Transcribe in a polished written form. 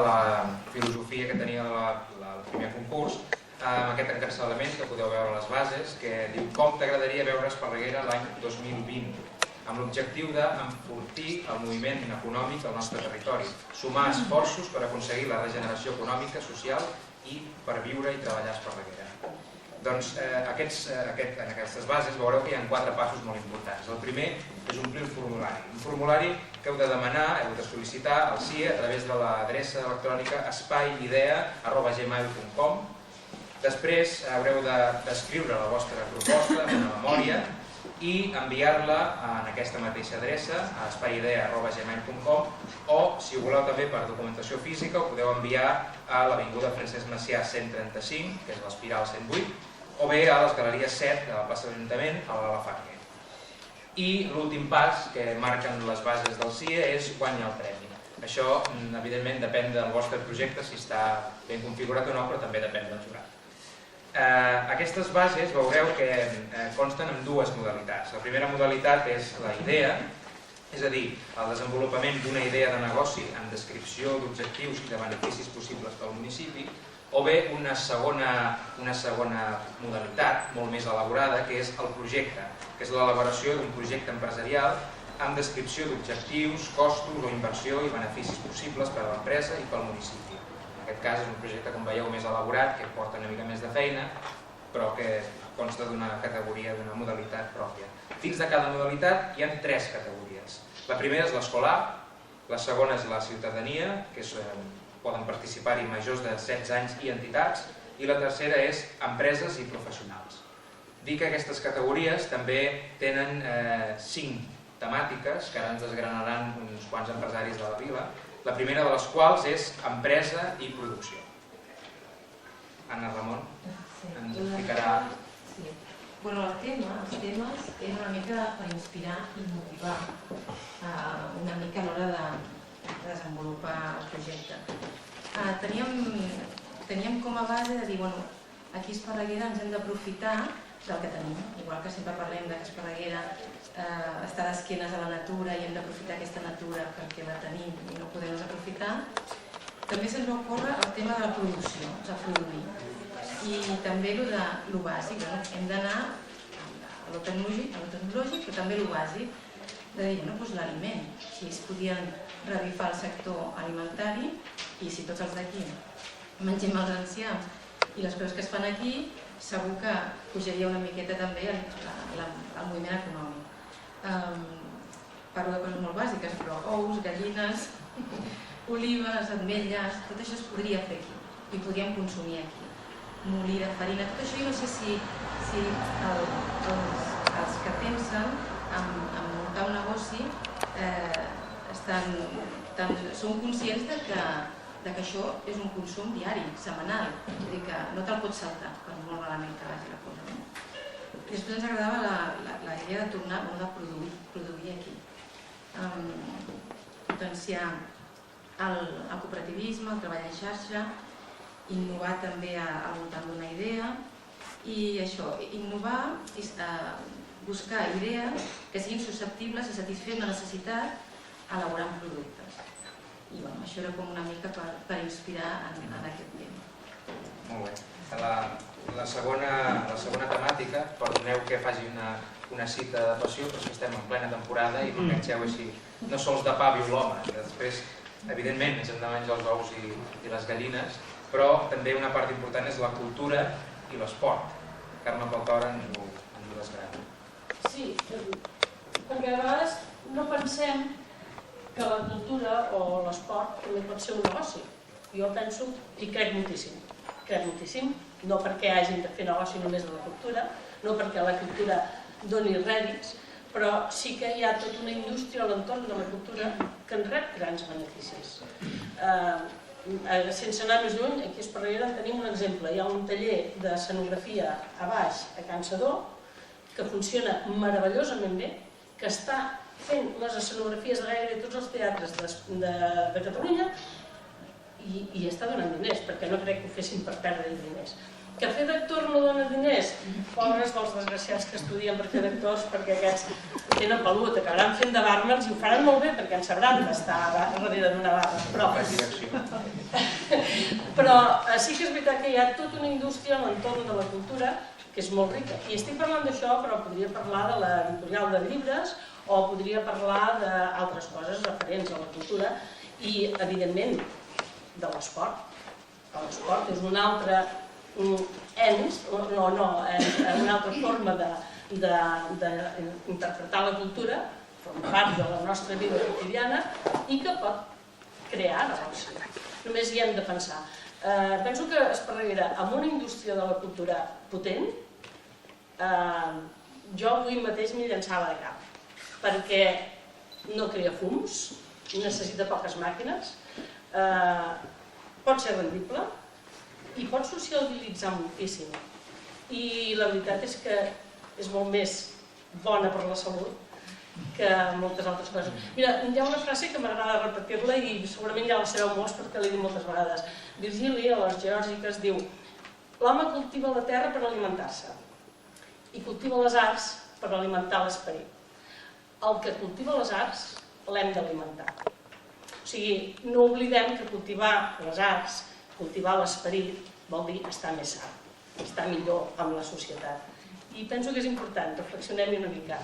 la filosofia que tenia el primer concurs, amb aquest encapçalament que podeu veure a les bases, que diu com t'agradaria veure Esparreguera l'any 2020, amb l'objectiu d'enfortir el moviment econòmic al nostre territori, sumar esforços per aconseguir la regeneració econòmica, social i per viure i treballar a Esparreguera. Doncs en aquestes bases veureu que hi ha 4 passos molt importants. El primer és omplir un formulari que heu de demanar, heu de sol·licitar al CIE a través de l'adreça electrònica espaiidea@gmail.com. Després haureu d'escriure la vostra proposta en una memòria i enviar-la en aquesta mateixa adreça a espaiidea@gmail.com, o si ho voleu també per documentació física ho podeu enviar a l'avinguda Francesc Macià 135, que és l'Espiral 108, o bé a les Galeries 7 de la plaça de l'Ajuntament, a l'Elefant. I l'últim pas que marquen les bases del CIE és guanyar el premi. Això, evidentment, depèn del vostre projecte, si està ben configurat o no, però també depèn del jurat. Aquestes bases veureu que consten en 2 modalitats. La primera modalitat és la idea, és a dir, el desenvolupament d'una idea de negoci amb descripció d'objectius i de beneficis possibles pel municipi, o bé una segona modalitat, molt més elaborada, que és el projecte, que és l'elaboració d'un projecte empresarial amb descripció d'objectius, costos o inversió i beneficis possibles per a l'empresa i pel municipi. En aquest cas és un projecte, com veieu, més elaborat, que porta una mica més de feina, però que consta d'una categoria, d'una modalitat pròpia. Dins de cada modalitat hi ha 3 categories. La primera és l'escolar, la segona és la ciutadania, que poden participar-hi majors de 16 anys i entitats, i la tercera és empreses i professionals. Dic que aquestes categories també tenen 5 temàtiques que ara ens desgranaran uns quants empresaris de la vila, la primera de les quals és empresa i producció. Anna Ramon ens explicarà. Els temes eren una mica per inspirar i motivar una mica a l'hora de desenvolupar el projecte. Teníem com a base de dir, aquí a Esparreguera ens hem d'aprofitar del que tenim. Igual que sempre parlem que Esparreguera està d'esquenes a la natura i hem d'aprofitar aquesta natura perquè la tenim i no podem desaprofitar, també se'ns va ocórrer el tema de la producció, de produir. I també el bàsic, hem d'anar a lo tecnològic, però també el bàsic, de dir, l'aliment, si es podien revifar el sector alimentari, i si tots els d'aquí mengem els ancians i les coses que es fan aquí, segur que pujaria una miqueta també el moviment econòmic. Parlo de coses molt bàsiques, però ous, gallines, olives, ametlles, tot això es podria fer aquí i podríem consumir aquí. Molí de farina, tot això, jo no sé si els que pensen en muntar un negoci són conscients que això és un consum diari, setmanal, vull dir que no te'l pots saltar per molt malament que vagi la cosa. Després ens agradava la idea de tornar a produir aquí. Potenciar el cooperativisme, el treball en xarxa, innovar també al voltant d'una idea i això, innovar, buscar idees que siguin susceptibles a satisfer una necessitat elaborant productes. I això era com una mica per inspirar en aquest tema. Molt bé. La segona temàtica, perdoneu que faci una cita de passió, però que estem en plena temporada i enganxeu així, no sols de pa viu l'home, que després, evidentment, ens hem de menjar els ous i les gallines, però també una part important és la cultura i l'esport. Carme Paltora ens ho desgrana. Sí, perquè a vegades no pensem que la cultura o l'esport també pot ser un negoci. Jo penso i crec moltíssim, no perquè hagin de fer negoci només de la cultura, no perquè la cultura doni rèdits, però sí que hi ha tota una indústria a l'entorn de la cultura que en rep grans beneficis. Sense anar més lluny, aquí a Esparreguera en tenim un exemple. Hi ha un taller d'escenografia a baix, a Can Sedó, que funciona meravellosament bé, que està fent les escenografies de gairebé tots els teatres de Catalunya i està donant diners, perquè no crec que ho fessin per perdre diners. Que fer d'actor no dona diners? Pobres dels desgraciats que estudien per fer d'actors, perquè aquests tenen pelut, acabaran fent de bàrmens i ho faran molt bé perquè en sabran d'estar darrere d'una barra. Però sí que és veritat que hi ha tota una indústria a l'entorn de la cultura que és molt rica. I estic parlant d'això, però podria parlar de l'editorial de llibres o podria parlar d'altres coses referents a la cultura i, evidentment, de l'esport. L'esport és una altra una altra forma d'interpretar la cultura, forma part de la nostra vida quotidiana i que pot crear negoci. Només hi hem de pensar. Penso que Esparreguera, amb una indústria de la cultura potent, jo avui mateix m'hi llançava de cap, perquè no crea fums, necessita poques màquines, pot ser rendible i pot socialitzar moltíssim. I la veritat és que és molt més bona per la salut que moltes altres coses. Mira, hi ha una frase que m'agrada repetir-la i segurament ja la sabeu molts perquè l'he dit moltes vegades. Virgili, a les Geòrgiques, diu: l'home cultiva la terra per alimentar-se i cultiva les arts per alimentar l'esperit. El que cultiva les arts l'hem d'alimentar. O sigui, no oblidem que cultivar les arts, cultivar l'esperit, vol dir estar més sa, estar millor amb la societat. I penso que és important, reflexionem-hi una mica.